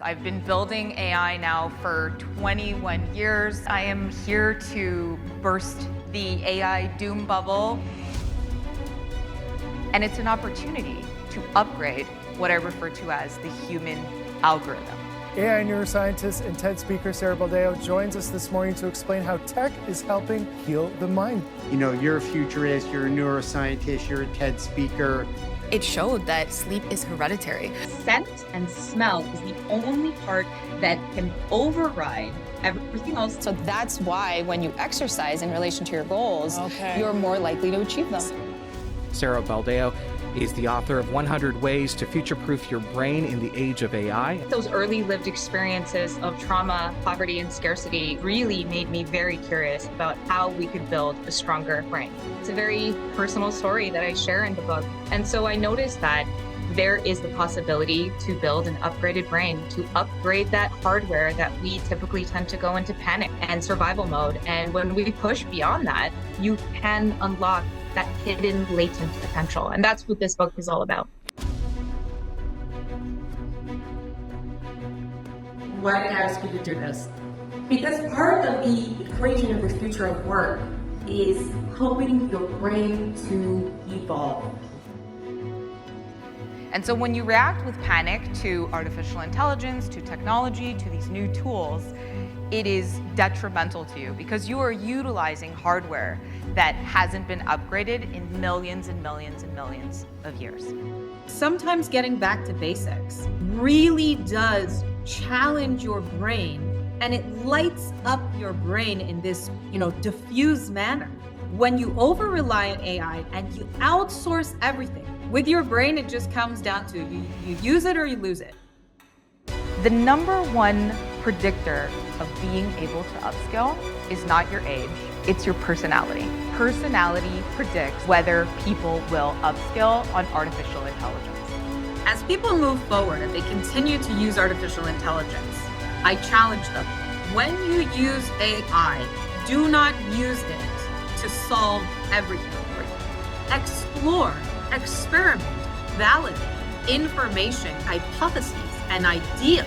I've been building AI now for 21 years. I am here to burst the AI doom bubble. And it's an opportunity to upgrade what I refer to as the human algorithm. AI neuroscientist and TED speaker Sarah Baldeo joins us this morning to explain how tech is helping heal the mind. You know, you're a futurist, you're a neuroscientist, you're a TED speaker. It showed that sleep is hereditary. Scent and smell is the only part that can override everything else. So that's why when you exercise in relation to your goals, you're more likely to achieve them. Sarah Baldeo is the author of 100 Ways to Future-Proof Your Brain in the Age of AI. Those early lived experiences of trauma, poverty, and scarcity really made me very curious about how we could build a stronger brain. It's a very personal story that I share in the book. And so I noticed that there is the possibility to build an upgraded brain, to upgrade that hardware that we typically tend to go into panic and survival mode. And when we push beyond that, you can unlock that hidden latent potential. And that's what this book is all about. Why did I ask you to do this? Because part of the equation of the future of work is helping your brain to evolve. And so when you react with panic to artificial intelligence, to technology, to these new tools, it is detrimental to you because you are utilizing hardware that hasn't been upgraded in millions and millions and millions of years. Sometimes getting back to basics really does challenge your brain, and it lights up your brain in this, diffuse manner. When you over-rely on AI and you outsource everything, with your brain, it just comes down to you use it or you lose it. The number one predictor of being able to upskill is not your age, it's your personality. Personality predicts whether people will upskill on artificial intelligence. As people move forward and they continue to use artificial intelligence, I challenge them. When you use AI, do not use it to solve everything for you. Explore, experiment, validate information, hypotheses, and ideas